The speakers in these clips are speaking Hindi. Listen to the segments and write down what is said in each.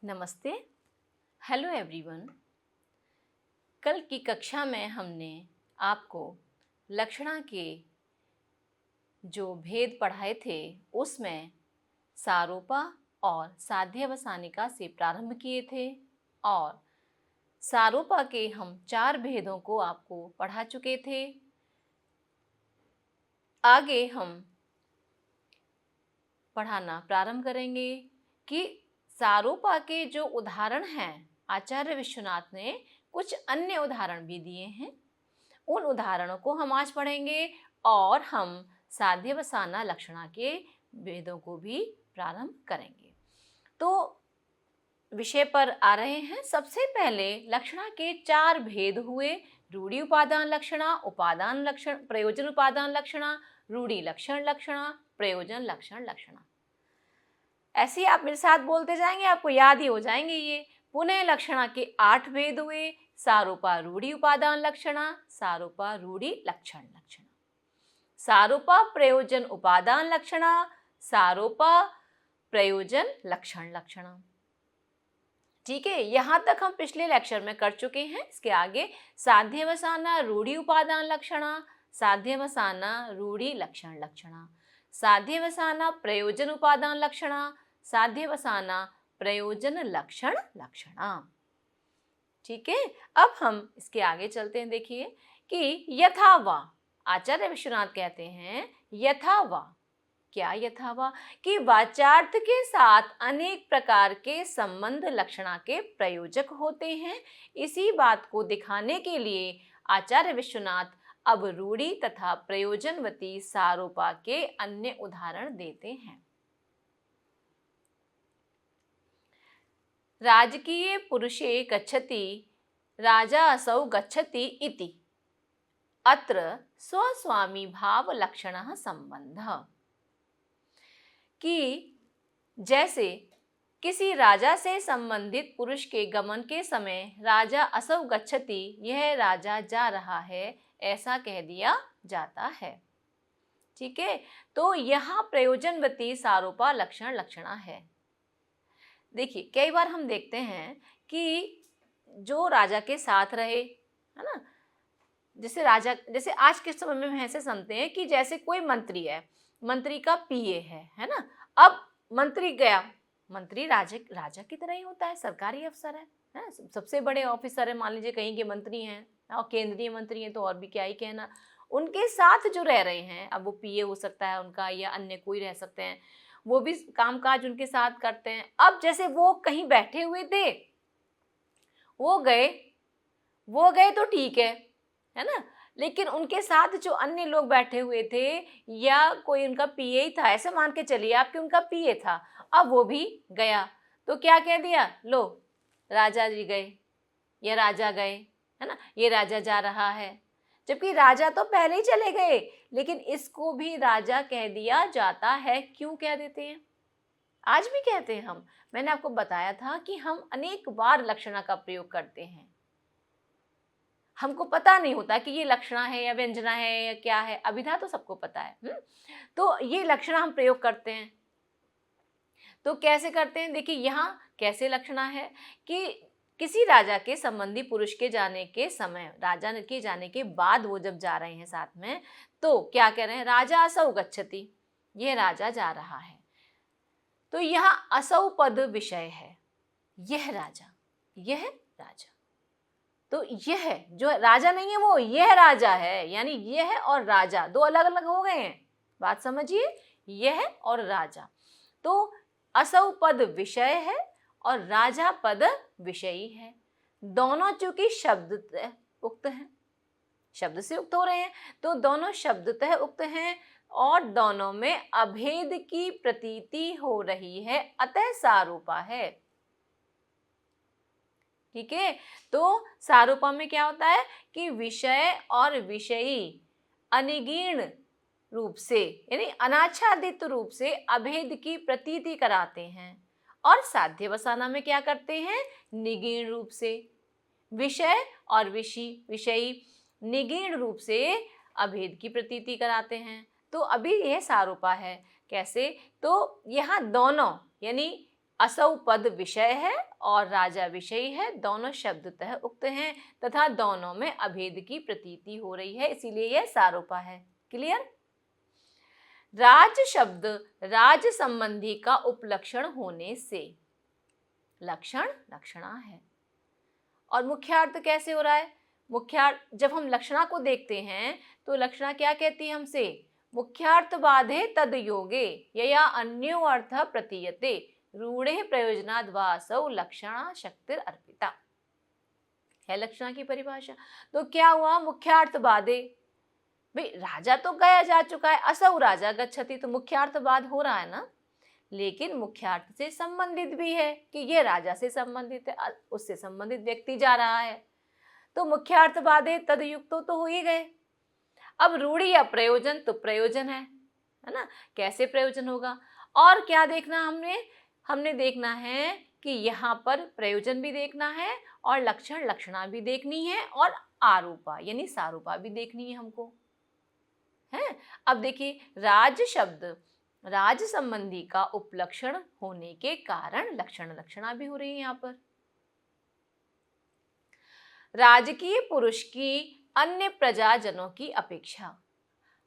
नमस्ते। Hello everyone. कल की कक्षा में हमने आपको लक्षणा के जो भेद पढ़ाए थे उसमें सारोपा और साध्यवसानिका से प्रारंभ किए थे और सारोपा के हम 4 भेदों को आपको पढ़ा चुके थे। आगे हम पढ़ाना प्रारंभ करेंगे कि सारोपा के जो उदाहरण हैं, आचार्य विश्वनाथ ने कुछ अन्य उदाहरण भी दिए हैं। उन उदाहरणों को हम आज पढ़ेंगे और हम साध्यवसाना लक्षणा के भेदों को भी प्रारंभ करेंगे। तो विषय पर आ रहे हैं। सबसे पहले लक्षणा के 4 भेद हुए: रूढ़ि उपादान लक्षणा, उपादान लक्षण, प्रयोजन उपादान लक्षणा, रूढ़ि लक्षण लक्षणा, प्रयोजन लक्षण लक्षणा। ऐसे ही आप मेरे साथ बोलते जाएंगे, आपको याद ही हो जाएंगे ये। पुनः लक्षणा के 8 भेद हुए: सारोपा रूढ़ि उपादान लक्षणा, सारोपा रूढ़ि लक्षण लक्षणा, सारोपा प्रयोजन उपादान लक्षणा, सारोपा प्रयोजन लक्षण लक्षणा। ठीक है, यहाँ तक हम पिछले लेक्चर में कर चुके हैं। इसके आगे साध्यवसाना रूढ़ि उपादान लक्षणा, साध्यवसाना रूढ़ि लक्षण लक्षणा, साध्यवसाना प्रयोजन उपादान लक्षणा, साध्यवसाना प्रयोजन लक्षण लक्षणा। ठीक है, अब हम इसके आगे चलते हैं। देखिए कि यथा वा, आचार्य विश्वनाथ कहते हैं यथा वा। क्या यथा वा? कि वाच्यार्थ के साथ अनेक प्रकार के संबंध लक्षणा के प्रयोजक होते हैं। इसी बात को दिखाने के लिए आचार्य विश्वनाथ अब रूढ़ि तथा प्रयोजनवती सारोपा के अन्य उदाहरण देते हैं। राजकीय पुरुषे गच्छति राजा असौ गच्छति इति अत्र स्वस्वामी भाव लक्षणः संबंधः। कि जैसे किसी राजा से संबंधित पुरुष के गमन के समय राजा असौ गच्छति, यह राजा जा रहा है, ऐसा कह दिया जाता है। ठीक है, तो यहाँ प्रयोजनवती सारोपा लक्षण लक्षणा है। देखिए कई बार हम देखते हैं कि जो राजा के साथ रहे, है ना, जैसे आज के समय में हम ऐसे समझते हैं कि जैसे कोई मंत्री है, मंत्री का पीए है ना। अब मंत्री गया, मंत्री राजा की तरह ही होता है, सरकारी अफसर है ना, सबसे बड़े ऑफिसर है, मान लीजिए कहीं के मंत्री हैं और केंद्रीय मंत्री हैं तो और भी क्या ही कहना। उनके साथ जो रह रहे हैं, अब वो पीए हो सकता है उनका या अन्य कोई रह सकते हैं, वो भी कामकाज उनके साथ करते हैं। अब जैसे वो कहीं बैठे हुए थे, वो गए तो ठीक है ना, लेकिन उनके साथ जो अन्य लोग बैठे हुए थे या कोई उनका पीए ही था, ऐसे मान के चलिए आपके उनका पीए था, अब वो भी गया तो क्या कह दिया, लो राजा जी गए या राजा गए, है ना, ये राजा जा रहा है। जबकि राजा तो पहले ही चले गए, लेकिन इसको भी राजा कह दिया जाता है। क्यों कह देते हैं? आज भी कहते हैं हम। मैंने आपको बताया था कि हम अनेक बार लक्षणा का प्रयोग करते हैं, हमको पता नहीं होता कि ये लक्षणा है या व्यंजना है या क्या है, अभिधा तो सबको पता है। तो ये लक्षणा हम प्रयोग करते हैं। तो कैसे करते हैं? देखिए यहाँ कैसे लक्षणा है कि किसी राजा के संबंधी पुरुष के जाने के समय, राजा के जाने के बाद वो जब जा रहे हैं साथ में, तो क्या कह रहे हैं, राजा असौ गच्छति, ये राजा जा रहा है। तो यहाँ असौ पद विषय है, यह राजा, यह राजा। तो यह जो राजा नहीं है वो यह राजा है, यानी यह और राजा दो अलग अलग हो गए हैं। बात समझिए, यह और राजा। तो असौ पद विषय है और राजा पद विषयी है। दोनों चूंकि शब्दतः उक्त हैं, शब्द से उक्त हो रहे हैं, तो दोनों शब्दतः उक्त हैं और दोनों में अभेद की प्रतीति हो रही है, अतः सारोपा है। ठीक है, तो सारोपा में क्या होता है कि विषय और विषयी अनिगीण रूप से, यानी अनाच्छादित रूप से अभेद की प्रतीति कराते हैं, और साध्यवसाना में क्या करते हैं, निगीण रूप से विषय और विषयी निगीण रूप से अभेद की प्रतीति कराते हैं। तो अभी यह सारोपा है। कैसे? तो यहाँ दोनों यानी असौ पद विषय है और राजा विषयी है, दोनों शब्दतः उक्त हैं तथा दोनों में अभेद की प्रतीति हो रही है, इसीलिए यह सारोपा है। क्लियर? राज शब्द राज संबंधी का उपलक्षण होने से लक्षण लक्षणा है। और मुख्यार्थ कैसे हो रहा है? मुख्यार्थ जब हम लक्षणा को देखते हैं तो लक्षणा क्या कहती है हमसे? मुख्यार्थ बाधे तद योगे यया अन्यो अर्थ प्रतीयते रूढ़े प्रयोजनाद् वासौ लक्षणा शक्तिर अर्पिता है लक्षणा की परिभाषा। तो क्या हुआ? मुख्यार्थ बाधे, भाई राजा तो गया जा चुका है, असौ राजा गच्छति, तो मुख्यार्थ बाध हो रहा है ना, लेकिन मुख्यार्थ से संबंधित भी है कि ये राजा से संबंधित है, उससे संबंधित व्यक्ति जा रहा है, तो मुख्यार्थ बाधे तद युक्तो तो हो ही गए। अब रूढ़ी या प्रयोजन, तो प्रयोजन है ना, कैसे प्रयोजन होगा? और क्या देखना हमने देखना है कि यहाँ पर प्रयोजन भी देखना है और लक्षण लक्षणा भी देखनी है और आरूपा यानी सारूपा भी देखनी है हमको, है। अब देखिए, राज शब्द राज संबंधी का उपलक्षण होने के कारण लक्षण लक्षणा भी हो रही है यहाँ पर। राजकीय पुरुष की अन्य प्रजाजनों की अपेक्षा,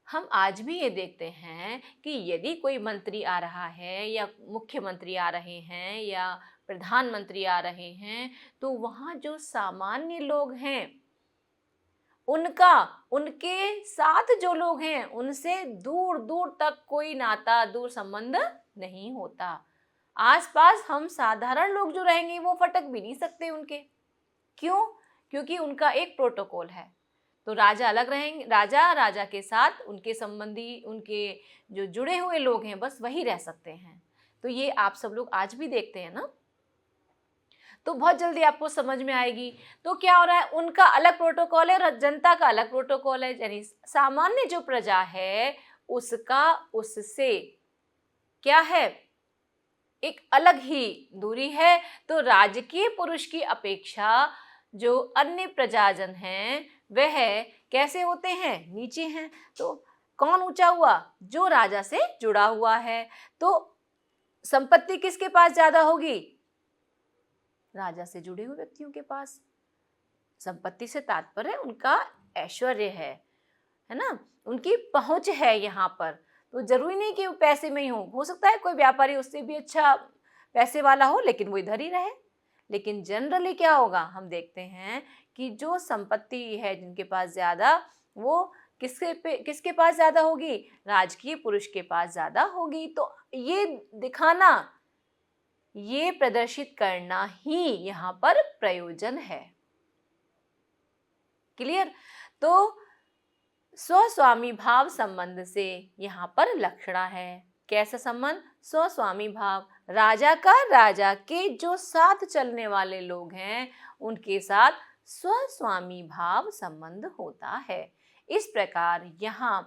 हम आज भी ये देखते हैं कि यदि कोई मंत्री आ रहा है या मुख्यमंत्री आ रहे हैं या प्रधानमंत्री आ रहे हैं, तो वहाँ जो सामान्य लोग हैं उनके साथ जो लोग हैं उनसे दूर दूर तक कोई नाता, दूर संबंध नहीं होता। आसपास हम साधारण लोग जो रहेंगे वो फटक भी नहीं सकते उनके। क्यों? क्योंकि उनका एक प्रोटोकॉल है। तो राजा अलग रहेंगे, राजा के साथ उनके संबंधी, उनके जो जुड़े हुए लोग हैं बस वही रह सकते हैं। तो ये आप सब लोग आज भी देखते हैं ना, तो बहुत जल्दी आपको समझ में आएगी। तो क्या हो रहा है? उनका अलग प्रोटोकॉल है और जनता का अलग प्रोटोकॉल है, यानी सामान्य जो प्रजा है उसका उससे क्या है, एक अलग ही दूरी है। तो राजकीय पुरुष की अपेक्षा जो अन्य प्रजाजन हैं वह कैसे होते हैं? नीचे हैं। तो कौन ऊंचा हुआ? जो राजा से जुड़ा हुआ है। तो संपत्ति किसके पास ज्यादा होगी? राजा से जुड़े हुए व्यक्तियों के पास। संपत्ति से तात्पर्य उनका ऐश्वर्य है ना, उनकी पहुंच है यहाँ पर। तो जरूरी नहीं कि वो पैसे में ही हो सकता है कोई व्यापारी उससे भी अच्छा पैसे वाला हो लेकिन वो इधर ही रहे। लेकिन जनरली क्या होगा, हम देखते हैं कि जो संपत्ति है जिनके पास ज्यादा, वो किसके पास ज्यादा होगी? राजकीय पुरुष के पास ज्यादा होगी। तो ये दिखाना, ये प्रदर्शित करना ही यहाँ पर प्रयोजन है। क्लियर? तो स्वस्वामी भाव संबंध से यहाँ पर लक्षणा है। कैसा संबंध? स्वस्वामी भाव, राजा के जो साथ चलने वाले लोग हैं उनके साथ स्वस्वामी भाव संबंध होता है। इस प्रकार यहाँ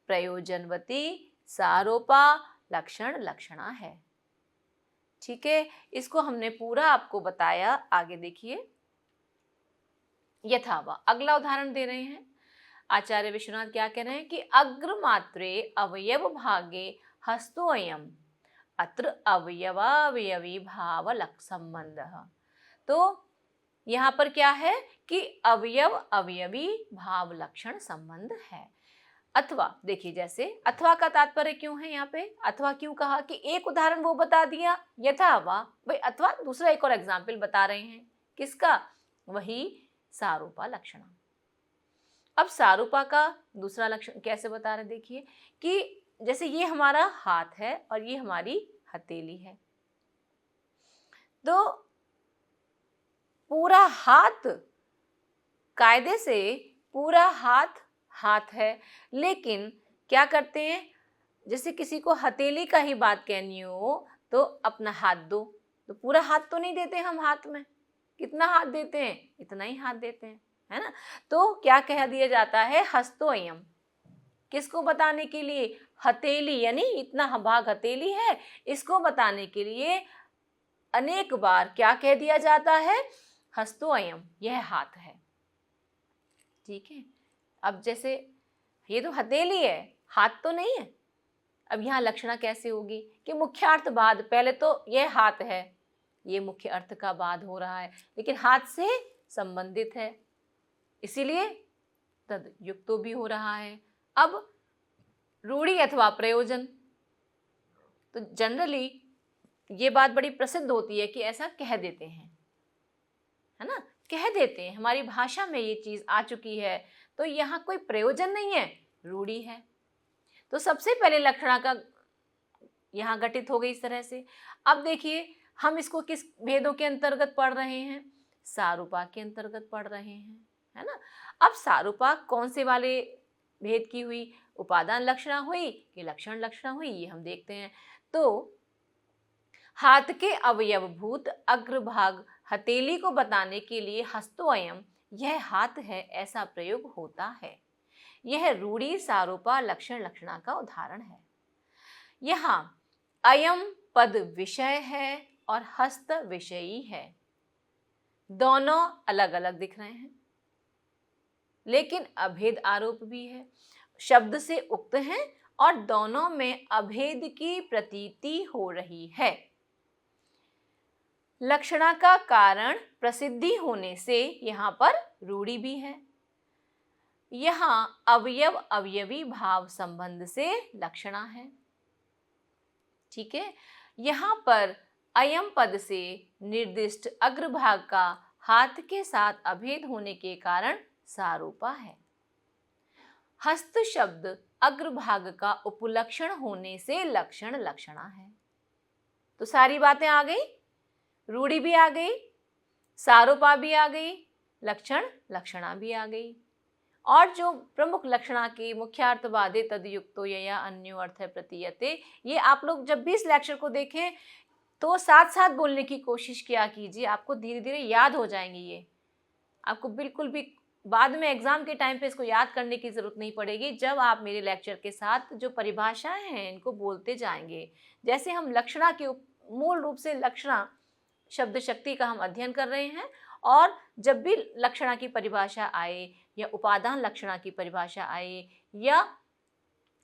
प्रयोजनवती, सारोपा, लक्षण लक्षणा है। ठीक है, इसको हमने पूरा आपको बताया। आगे देखिए, यथावा अगला उदाहरण दे रहे हैं। आचार्य विश्वनाथ क्या कह रहे हैं कि अग्रमात्रे अवयव भागे हस्तोयम अत्र अवयवावयवी भाव संबंध। तो यहाँ पर क्या है कि अवयव अवयवी भाव लक्षण संबंध है। अथवा देखिए, जैसे अथवा का तात्पर्य क्यों है यहाँ पे? अथवा क्यों कहा? कि एक उदाहरण वो बता दिया यथावा, भाई अथवा दूसरा एक और एग्जाम्पल बता रहे हैं। किसका? वही सारूपा लक्षणा। अब सारूपा का दूसरा लक्षण कैसे बता रहे? देखिए कि जैसे ये हमारा हाथ है और ये हमारी हथेली है, तो पूरा हाथ, कायदे से पूरा हाथ है, लेकिन क्या करते हैं, जैसे किसी को हथेली का ही बात कहनी हो तो अपना हाथ दो, तो पूरा हाथ तो नहीं देते हम हाथ में। कितना हाथ देते हैं? इतना ही हाथ देते हैं, है ना। तो क्या कह दिया जाता है? हस्तोयम। किसको बताने के लिए? हथेली, यानी इतना भाग हथेली है, इसको बताने के लिए अनेक बार क्या कह दिया जाता है? हस्तोयम, यह हाथ है। ठीक है, अब जैसे ये तो हथेली है, हाथ तो नहीं है। अब यहाँ लक्षणा कैसे होगी कि मुख्यार्थ बाद, पहले तो यह हाथ है, ये मुख्य अर्थ का बाद हो रहा है, लेकिन हाथ से संबंधित है, इसीलिए तद युक्तो भी हो रहा है। अब रूढ़ि अथवा प्रयोजन, तो जनरली ये बात बड़ी प्रसिद्ध होती है कि ऐसा कह देते हैं, है ना, कह देते हैं, हमारी भाषा में ये चीज आ चुकी है, तो यहाँ कोई प्रयोजन नहीं है, रूढ़ी है। तो सबसे पहले लक्षणा का यहाँ घटित हो गई इस तरह से। अब देखिए हम इसको किस भेदों के अंतर्गत पढ़ रहे हैं, सारूपा के अंतर्गत पढ़ रहे हैं, है ना। अब सारूपा कौन से वाले भेद की हुई, उपादान लक्षणा हुई कि लक्षण लक्षणा हुई, ये हम देखते हैं। तो हाथ के अवयवभूत अग्रभाग हथेली को बताने के लिए हस्तोऽयम्, यह हाथ है, ऐसा प्रयोग होता है। यह रूढ़ि सारूपा लक्षण लक्षणा का उदाहरण है। यहाँ अयम पद विषय है और हस्त विषयी है, दोनों अलग अलग दिख रहे हैं, लेकिन अभेद आरोप भी है। शब्द से उक्त हैं और दोनों में अभेद की प्रतीति हो रही है। लक्षणा का कारण प्रसिद्धि होने से यहाँ पर रूढ़ि भी है। यहाँ अवयव अवयवी भाव संबंध से लक्षणा है, ठीक है। यहाँ पर अयम पद से निर्दिष्ट अग्रभाग का हाथ के साथ अभेद होने के कारण सारूपा है। हस्त शब्द अग्रभाग का उपलक्षण होने से लक्षण लक्षणा है। तो सारी बातें आ गई, रूढ़ि भी आ गई, सारूपा भी आ गई, लक्षण लक्षणा भी आ गई। और जो प्रमुख लक्षणा के मुख्यार्थ बाधे तदयुक्तो यया अन्यो अर्थ प्रतीयते, ये आप लोग जब भी इस लेक्चर को देखें तो साथ साथ बोलने की कोशिश किया कीजिए, आपको धीरे धीरे याद हो जाएंगे। ये आपको बिल्कुल भी बाद में एग्जाम के टाइम पे इसको याद करने की जरूरत नहीं पड़ेगी, जब आप मेरे लेक्चर के साथ जो परिभाषाएं हैं इनको बोलते जाएंगे। जैसे हम लक्षणा के मूल रूप से लक्षणा शब्द शक्ति का हम अध्ययन कर रहे हैं, और जब भी लक्षणा की परिभाषा आए या उपादान लक्षणा की परिभाषा आए या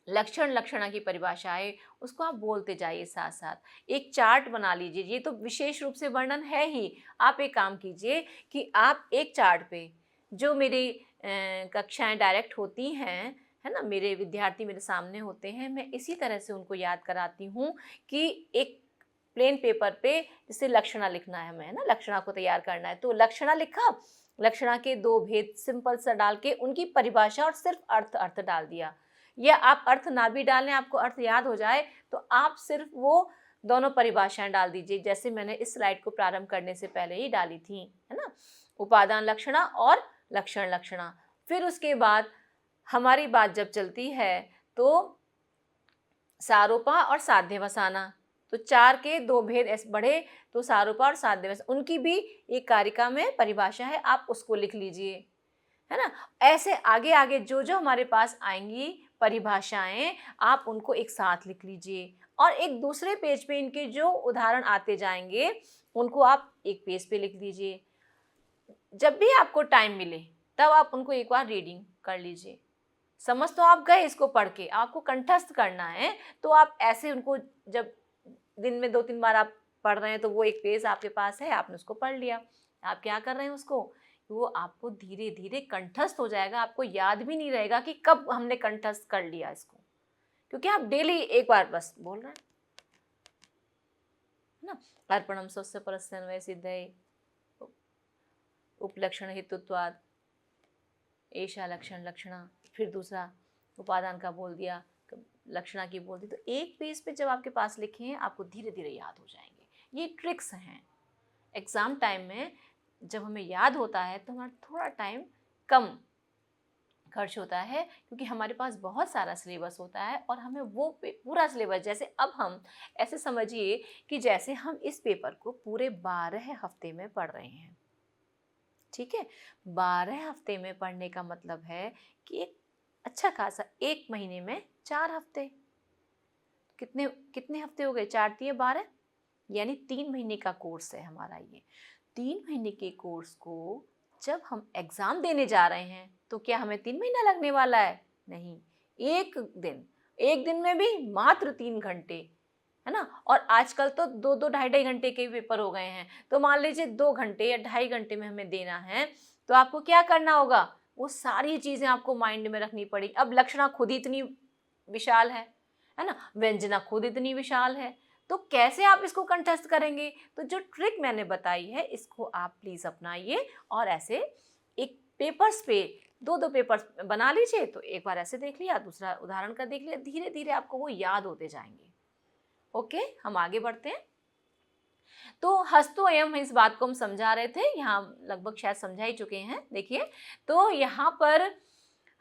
लक्षण लक्षणा की परिभाषा आए, उसको आप बोलते जाइए साथ साथ। एक चार्ट बना लीजिए, ये तो विशेष रूप से वर्णन है ही। आप एक काम कीजिए कि आप एक चार्ट पे जो मेरी कक्षाएं डायरेक्ट होती हैं, है ना, मेरे विद्यार्थी मेरे सामने होते हैं, मैं इसी तरह से उनको याद कराती हूँ कि एक प्लेन पेपर पे जिससे लक्षणा लिखना है हमें, है ना, लक्षणा को तैयार करना है, तो लक्षणा लिखा, लक्षणा के दो भेद सिंपल सा डाल के उनकी परिभाषा और सिर्फ अर्थ डाल दिया। या आप अर्थ ना भी डालें, आपको अर्थ याद हो जाए तो आप सिर्फ वो दोनों परिभाषाएं डाल दीजिए, जैसे मैंने इस स्लाइड को प्रारंभ करने से पहले ही डाली थी, है ना, उपादान लक्षणा और लक्षण लक्षणा। फिर उसके बाद हमारी बात जब चलती है तो सारूपा और साध्यवसाना, तो चार के दो भेद ऐसे बढ़े, तो सारूपा और साध्यवसाना उनकी भी एक कारिका में परिभाषा है, आप उसको लिख लीजिए, है ना। ऐसे आगे आगे जो जो हमारे पास आएंगी परिभाषाएं, आप उनको एक साथ लिख लीजिए, और एक दूसरे पेज पे इनके जो उदाहरण आते जाएंगे उनको आप एक पेज पे लिख दीजिए। जब भी आपको टाइम मिले तब आप उनको एक बार रीडिंग कर लीजिए। समझ तो आप गए इसको पढ़ के, आपको कंठस्थ करना है, तो आप ऐसे उनको जब दिन में 2-3 बार आप पढ़ रहे हैं तो वो एक पेज आपके पास है, आपने उसको पढ़ लिया, आप क्या कर रहे हैं उसको, वो आपको धीरे धीरे कंठस्थ हो जाएगा, आपको याद भी नहीं रहेगा कि कब हमने कंठस्थ कर लिया इसको, क्योंकि आप डेली एक बार बस बोल रहे हैं ना। अर्पणम स्वस्य परस्यन्वय सिद्धये उपलक्षण हेतुत्वाद ऐशा लक्षण लक्षणा। फिर दूसरा उपादान का बोल दिया, लक्षणा की बोल दी, तो एक पेज पे जब आपके पास लिखे हैं आपको धीरे धीरे याद हो जाएंगे। ये ट्रिक्स हैं। एग्ज़ाम टाइम में जब हमें याद होता है तो हमारा थोड़ा टाइम कम खर्च होता है, क्योंकि हमारे पास बहुत सारा सिलेबस होता है और हमें वो पूरा सिलेबस, जैसे अब हम ऐसे समझिए कि जैसे हम इस पेपर को पूरे 12 हफ्ते में पढ़ रहे हैं, ठीक है। 12 हफ्ते में पढ़ने का मतलब है कि एक अच्छा खासा एक महीने में 4 हफ्ते, कितने कितने हफ्ते हो गए, 4 × 12, यानी 3 महीने का कोर्स है हमारा। ये 3 महीने के कोर्स को जब हम एग्ज़ाम देने जा रहे हैं तो क्या हमें 3 महीना लगने वाला है? नहीं, एक दिन में भी मात्र 3 घंटे, है ना। और आजकल तो 2-2 ढाई-ढाई घंटे के पेपर हो गए हैं, तो मान लीजिए 2 घंटे या ढाई घंटे में हमें देना है, तो आपको क्या करना होगा, वो सारी चीज़ें आपको माइंड में रखनी पड़ेगी। अब लक्षणा खुद ही इतनी विशाल है ना, व्यंजना खुद इतनी विशाल है, तो कैसे आप इसको कंठस्थ करेंगे। तो जो ट्रिक मैंने बताई है इसको आप प्लीज़ अपनाइए और ऐसे एक पेपर्स पे 2-2 पेपर्स बना लीजिए। तो एक बार ऐसे देख लिया, दूसरा उदाहरण का देख लिया, धीरे धीरे आपको वो याद होते जाएंगे। ओके, हम आगे बढ़ते हैं। तो हस्तु अयम, इस बात को हम समझा रहे थे, यहाँ लगभग शायद समझा ही चुके हैं। देखिए, तो यहाँ पर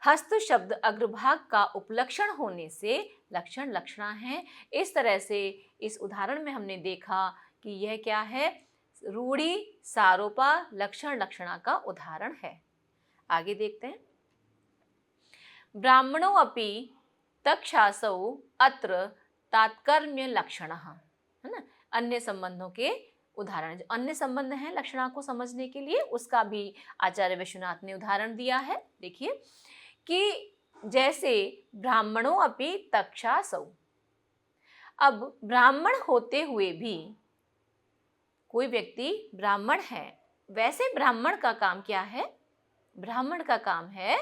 हस्त शब्द अग्रभाग का उपलक्षण होने से लक्षण लक्षणा है। इस तरह से इस उदाहरण में हमने देखा कि यह क्या है, रूढ़ि सारोपा लक्षण लक्षणा का उदाहरण है। आगे देखते हैं। ब्राह्मणो अपि तक्षासौ अत्र तात्कर्म्य लक्षणः, है ना, अन्य संबंधों के उदाहरण। जो अन्य संबंध हैं लक्षणा को समझने के लिए, उसका भी आचार्य विश्वनाथ ने उदाहरण दिया है। देखिए कि जैसे ब्राह्मणों अपि तक्षासौ, अब ब्राह्मण होते हुए भी कोई व्यक्ति ब्राह्मण है, वैसे ब्राह्मण का काम क्या है, ब्राह्मण का काम है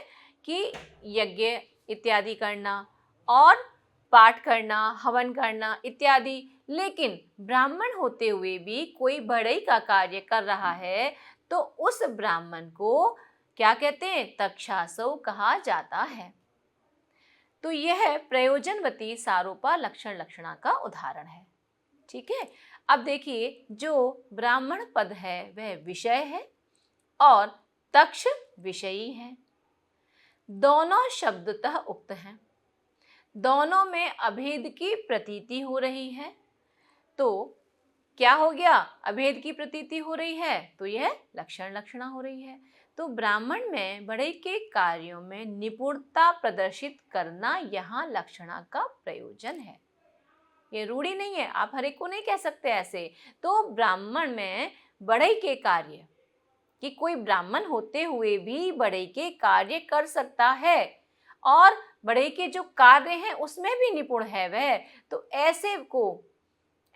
कि यज्ञ इत्यादि करना और पाठ करना, हवन करना इत्यादि। लेकिन ब्राह्मण होते हुए भी कोई बढ़ई का कार्य कर रहा है, तो उस ब्राह्मण को क्या कहते हैं, तक्षासौ कहा जाता है। तो यह प्रयोजनवती सारोपा लक्षण लक्षणा का उदाहरण है। ठीक है, अब देखिए, जो ब्राह्मण पद है वह विषय है और तक्ष विषयी है। दोनों शब्दतः उक्त हैं, दोनों में अभेद की प्रतीति हो रही है। तो क्या हो गया, अभेद की प्रतीति हो रही है, तो यह लक्षण लक्षणा हो रही है। तो ब्राह्मण में बढ़ई के कार्यों में निपुणता प्रदर्शित करना यहाँ लक्षणा का प्रयोजन है। ये रूढ़ी नहीं है, आप हर एक को नहीं कह सकते ऐसे। तो ब्राह्मण में बढ़ई के कार्य, कि कोई ब्राह्मण होते हुए भी बढ़ई के कार्य कर सकता है और बढ़ई के जो कार्य हैं उसमें भी निपुण है वह, तो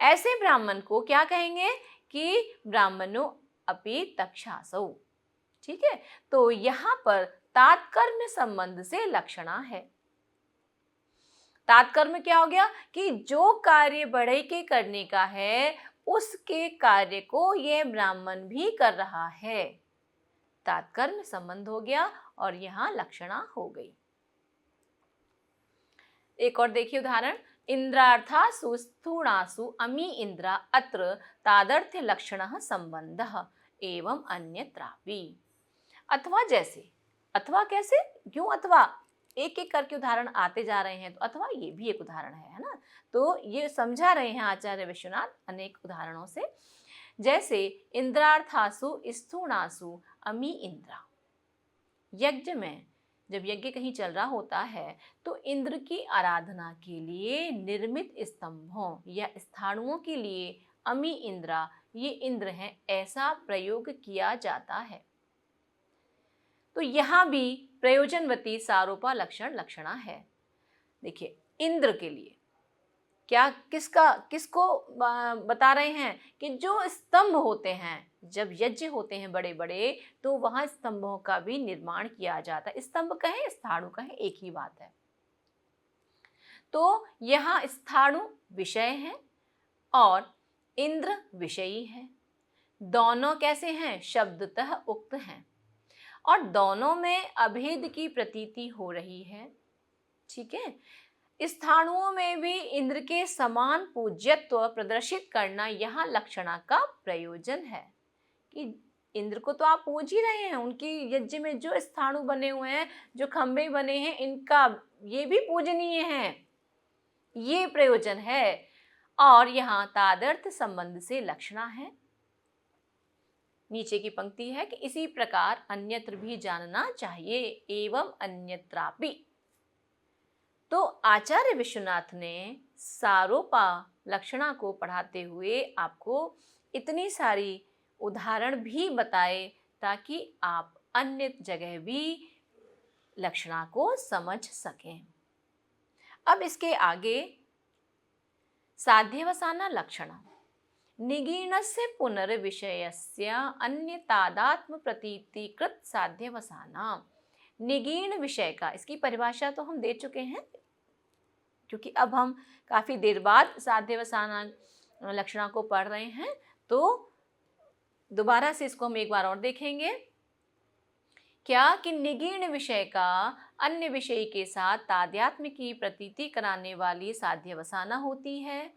ऐसे ब्राह्मण को क्या कहेंगे कि ब्राह्मणों अपि तक्षासौ। ठीक है, तो यहाँ पर तात्कर्म्य संबंध से लक्षणा है। तात्कर्म्य क्या हो गया कि जो कार्य बढ़ई के करने का है उसके कार्य को यह ब्राह्मण भी कर रहा है, तात्कर्म्य संबंध हो गया और यहाँ लक्षणा हो गई। एक और देखिए उदाहरण। इंद्रार्थासु स्थूणासु अमी इंद्रा अत्र तादर्थ्य लक्षणः संबंधः एवं अन्यत्रापि। अथवा जैसे, अथवा कैसे, क्यों अथवा, एक एक करके उदाहरण आते जा रहे हैं, तो अथवा ये भी एक उदाहरण है ना। तो ये समझा रहे हैं आचार्य विश्वनाथ अनेक उदाहरणों से। जैसे इंद्रार्थासु स्थूणासु अमी इंद्रा, यज्ञ में जब यज्ञ कहीं चल रहा होता है तो इंद्र की आराधना के लिए निर्मित स्तंभों या स्थाणुओं के लिए अमी इंद्रा, ये इंद्र हैं, ऐसा प्रयोग किया जाता है। तो यहाँ भी प्रयोजनवती सारोपा लक्षण लक्षणा है। देखिए, इंद्र के लिए क्या, किसको बता रहे हैं कि जो स्तंभ होते हैं, जब यज्ञ होते हैं बड़े बड़े, तो वहां स्तंभों का भी निर्माण किया जाता है। स्तंभ कहें स्थाणु कहें एक ही बात है। तो यहाँ स्थाणु विषय है और इंद्र विषयी है। दोनों कैसे हैं, शब्दतः उक्त हैं और दोनों में अभेद की प्रतीति हो रही है। ठीक है, स्थाणुओं में भी इंद्र के समान पूज्यत्व प्रदर्शित करना यहाँ लक्षणा का प्रयोजन है कि इंद्र को तो आप पूज ही रहे हैं, उनकी यज्ञ में जो स्थाणु बने हुए हैं, जो खंभे बने हैं, इनका ये भी पूजनीय है, ये प्रयोजन है। और यहाँ तादर्थ संबंध से लक्षणा है। नीचे की पंक्ति है कि इसी प्रकार अन्यत्र भी जानना चाहिए, एवं अन्यत्रापि। तो आचार्य विश्वनाथ ने सारोपा लक्षणा को पढ़ाते हुए आपको इतनी सारी उदाहरण भी बताए ताकि आप अन्य जगह भी लक्षणा को समझ सकें। अब इसके आगे साध्यवसाना लक्षणा निगीणस्य पुनर्विषयस्य अन्यतादात्म प्रतीतिकृत साध्यवसाना। निगीण विषय का, इसकी परिभाषा तो हम दे चुके हैं, क्योंकि अब हम काफी देर बाद साध्यवसाना लक्षणा को पढ़ रहे हैं, तो दोबारा से इसको हम एक बार और देखेंगे। क्या कि निगीण विषय का अन्य विषय के साथ तादात्म्य की प्रतीति कराने वाली साध्यवसाना होती है।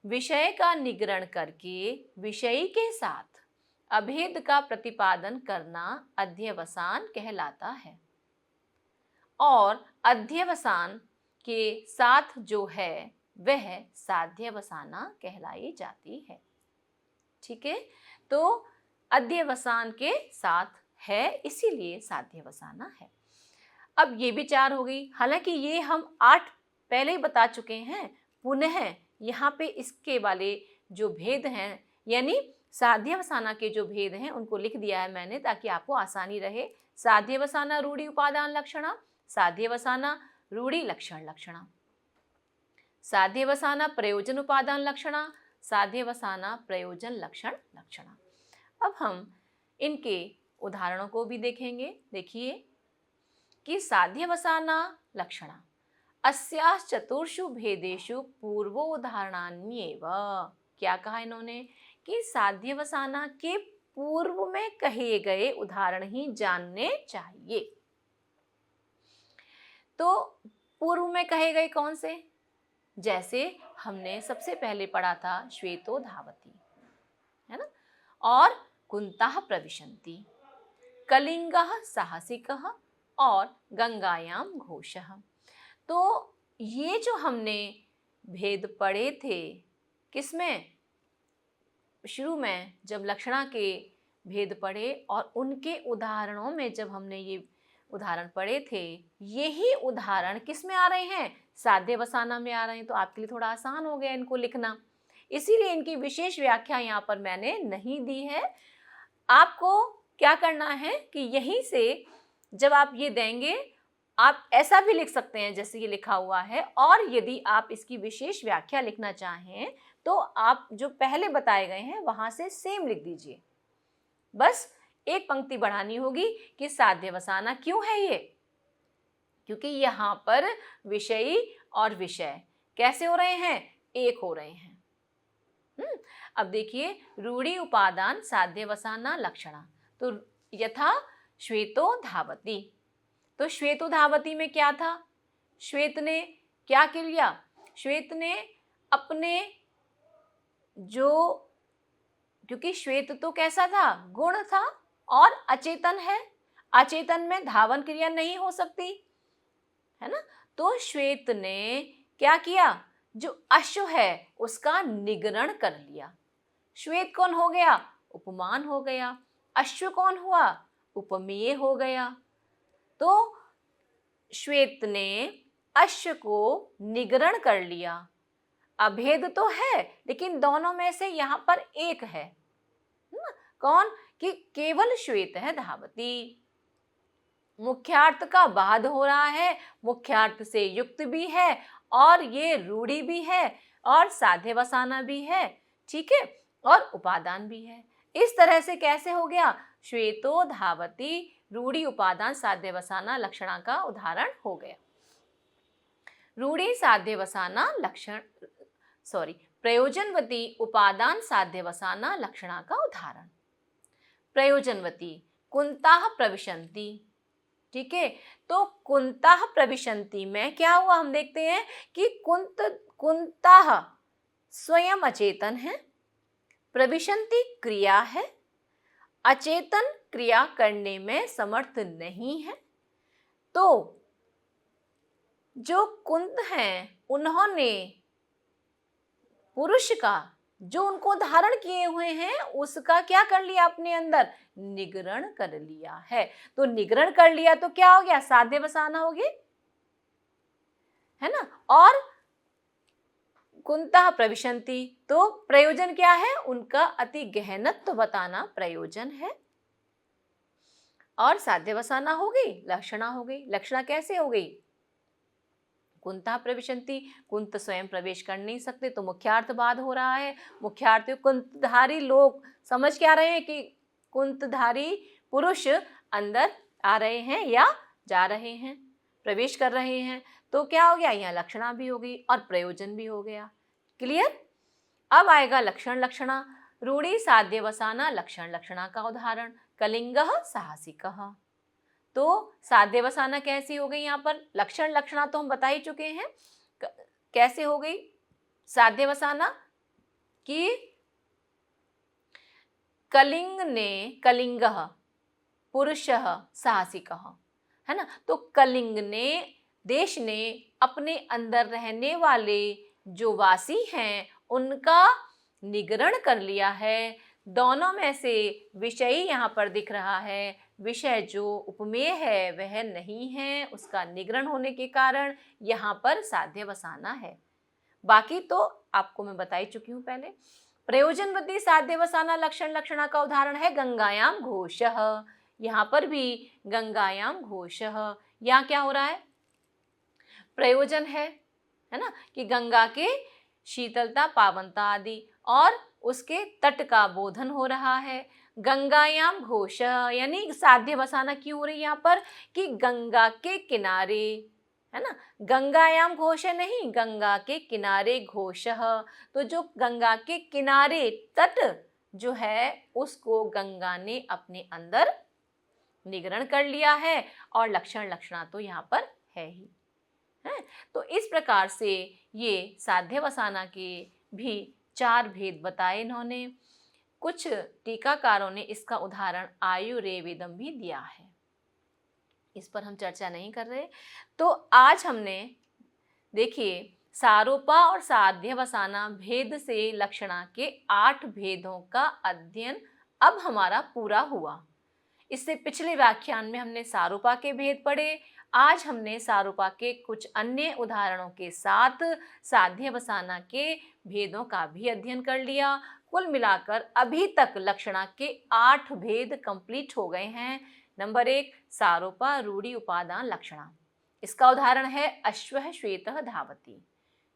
विषय का निग्रहण करके विषयी के साथ अभेद का प्रतिपादन करना अध्यवसान कहलाता है, और अध्यवसान के साथ जो है वह साध्यवसाना कहलाई जाती है। ठीक है, तो अध्यवसान के साथ है, इसीलिए साध्यवसाना है। अब ये भी 4 हो गई, हालांकि ये हम 8 पहले ही बता चुके हैं। पुनः यहाँ पे इसके वाले जो भेद हैं, यानी साध्यवसाना के जो भेद हैं उनको लिख दिया है मैंने, ताकि आपको आसानी रहे। साध्यवसाना रूढ़ि उपादान लक्षणा, साध्यवसाना रूढ़ि लक्षण लक्षणा, साध्यवसाना प्रयोजन उपादान लक्षणा, साध्यवसाना प्रयोजन लक्षण लक्षणा। अब हम इनके उदाहरणों को भी देखेंगे। देखिए कि साध्यवसाना लक्षणा अस्याः चतुर्षु भेदेषु पूर्वोदाहरणान्येव। क्या कहा इन्होंने कि साध्यवसाना के पूर्व में कहे गए उदाहरण ही जानने चाहिए। तो पूर्व में कहे गए कौन से? जैसे हमने सबसे पहले पढ़ा था श्वेतो धावति, है ना, और कुंतः प्रविशन्ति, कलिंगः साहसिकः और गंगायां घोषः। तो ये जो हमने भेद पढ़े थे, किसमें? शुरू में जब लक्षणा के भेद पढ़े और उनके उदाहरणों में जब हमने ये उदाहरण पढ़े थे, यही उदाहरण किस में आ रहे हैं? साध्यवसाना में आ रहे हैं। तो आपके लिए थोड़ा आसान हो गया इनको लिखना, इसीलिए इनकी विशेष व्याख्या यहाँ पर मैंने नहीं दी है। आपको क्या करना है कि यहीं से जब आप ये देंगे, आप ऐसा भी लिख सकते हैं जैसे ये लिखा हुआ है, और यदि आप इसकी विशेष व्याख्या लिखना चाहें तो आप जो पहले बताए गए हैं वहां से सेम लिख दीजिए। बस एक पंक्ति बढ़ानी होगी कि साध्यवसाना क्यों है ये, क्योंकि यहाँ पर विषयी और विषय कैसे हो रहे हैं? एक हो रहे हैं। अब देखिए रूढ़ि उपादान साध्यवसाना लक्षणा। तो यथा श्वेतो धावति, तो श्वेतो धावति में क्या था? श्वेत ने क्या किया? श्वेत ने अपने जो, क्योंकि श्वेत तो कैसा था? गुण था और अचेतन है, अचेतन में धावन क्रिया नहीं हो सकती, है ना। तो श्वेत ने क्या किया? जो अश्व है उसका निग्रहण कर लिया। श्वेत कौन हो गया? उपमान हो गया। अश्व कौन हुआ? उपमेय हो गया। तो श्वेत ने अश्व को निग्रहण कर लिया। अभेद तो है, लेकिन दोनों में से यहाँ पर एक है ना? कौन? कि केवल श्वेत है धावती। मुख्यार्थ का बाध हो रहा है, मुख्यार्थ से युक्त भी है, और ये रूढ़ि भी है, और साध्यवसाना भी है, ठीक है, और उपादान भी है। इस तरह से कैसे हो गया? श्वेतो धावति रूढ़ि उपादान साध्यवसाना लक्षणा का उदाहरण हो गया। रूढ़ि साध्यवसाना लक्षण, प्रयोजनवती उपादान साध्यवसाना लक्षणा का उदाहरण। प्रयोजनवती कुंतः प्रविशन्ति, ठीक है। तो कुंतः प्रविशन्ति में क्या हुआ? हम देखते हैं कि कुंतः स्वयं अचेतन है, प्रविशन्ति क्रिया है, अचेतन क्रिया करने में समर्थ नहीं है। तो जो कुंत हैं उन्होंने पुरुष का जो उनको धारण किए हुए हैं उसका क्या कर लिया? अपने अंदर निग्रहण कर लिया है। तो निग्रहण कर लिया तो क्या हो गया? साध्यवसाना हो गई, है ना। और कुंतः प्रविशन्ति, तो प्रयोजन क्या है? उनका अति गहनत्व बताना प्रयोजन है। और साध्यवसाना हो गई, लक्षणा हो गई। लक्षणा कैसे हो गई? कुंतः प्रविशन्ति, कुंत स्वयं प्रवेश कर नहीं सकते, तो मुख्यार्थवाद हो रहा है। मुख्यार्थ कुंतधारी लोग समझ क्या रहे हैं कि कुंतधारी पुरुष अंदर आ रहे हैं या जा रहे हैं, प्रवेश कर रहे हैं। तो क्या हो गया, यहाँ लक्षणा भी हो गई और प्रयोजन भी हो गया। क्लियर। अब आएगा लक्षण लक्षणा। रूढ़ी साध्यवसाना लक्षण लक्षणा का उदाहरण, कलिंगः साहसिकः। तो साध्यवसाना कैसी हो गई, यहाँ पर लक्षण लक्षणा तो हम बता ही चुके हैं। कैसे हो गई साध्यवसाना कि कलिंग ने, कलिंगः पुरुषः साहसिकः, है ना। तो कलिंग ने, देश ने अपने अंदर रहने वाले जो वासी हैं उनका निग्रहण कर लिया है। दोनों में से विषयी यहाँ पर दिख रहा है, विषय जो उपमेय है वह नहीं है, उसका निग्रहण होने के कारण यहाँ पर साध्यवसाना है। बाकी तो आपको मैं बता ही चुकी हूँ पहले। प्रयोजनवृद्धि साध्यवसाना लक्षण लक्षणा का उदाहरण है गंगायाम घोषः। यहाँ पर भी गंगायाम घोषः, यहाँ क्या हो रहा है, प्रयोजन है ना, कि गंगा के शीतलता पावनता आदि और उसके तट का बोधन हो रहा है। गंगायाम घोषः यानी साध्यवसाना क्यों हो रही है यहाँ पर, कि गंगा के किनारे, है ना। गंगायाम घोष नहीं, गंगा के किनारे घोषः। तो जो गंगा के किनारे तट जो है उसको गंगा ने अपने अंदर निग्रहण कर लिया है और लक्षण लक्षणा तो यहाँ पर है ही है। तो इस प्रकार से ये साध्यवसाना के भी 4 भेद बताए इन्होंने। कुछ टीकाकारों ने इसका उदाहरण आयुर्वेदम भी दिया है, इस पर हम चर्चा नहीं कर रहे। तो आज हमने देखिए सारोपा और साध्यवसाना भेद से लक्षणा के 8 भेदों का अध्ययन अब हमारा पूरा हुआ। इससे पिछले व्याख्यान में हमने सारोपा के भेद पढ़े। आज हमने सारोपा के कुछ अन्य उदाहरणों के साथ साध्यवसाना के भेदों का भी अध्ययन कर लिया। कुल मिलाकर अभी तक लक्षणा के 8 भेद कंप्लीट हो गए हैं। नंबर 1 सारोपा रूढ़ी उपादान लक्षणा, इसका उदाहरण है अश्वः श्वेतः धावति।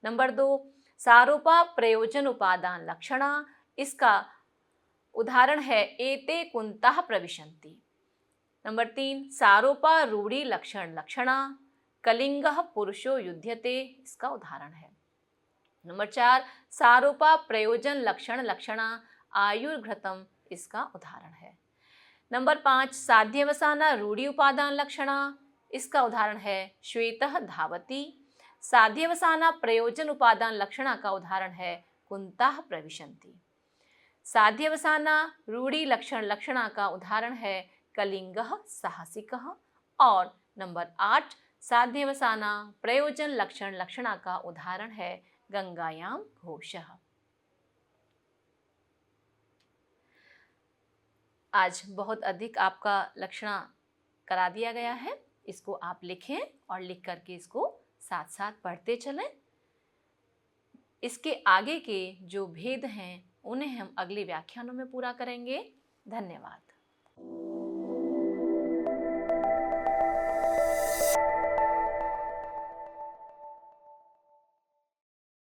नंबर 2 सारोपा प्रयोजन उपादान लक्षणा, इसका उदाहरण है एते कुंतः प्रविशन्ति। नंबर 3 सारोपा रूढ़ी लक्षण लक्षणा, कलिंगः पुरुषो युध्यते, इसका उदाहरण है। नंबर 4 सारोपा प्रयोजन लक्षण लक्षणा, आयुर्घृतम, इसका उदाहरण है। नंबर 5 साध्यवसाना रूढ़ी उपादान लक्षणा, इसका उदाहरण है श्वेतः धावति। साध्यवसाना प्रयोजन उपादान लक्षणा का उदाहरण है कुंतः प्रविशन्ति। साध्यवसाना रूढ़ी लक्षण लक्षणा का उदाहरण है कलिंगः साहसिकः। और नंबर 8 साध्यवसाना प्रयोजन लक्षण लक्षणा का उदाहरण है गंगायाम घोषः। आज बहुत अधिक आपका लक्षणा करा दिया गया है, इसको आप लिखें और लिख करके इसको साथ साथ पढ़ते चलें। इसके आगे के जो भेद हैं उन्हें हम अगले व्याख्यानों में पूरा करेंगे। धन्यवाद।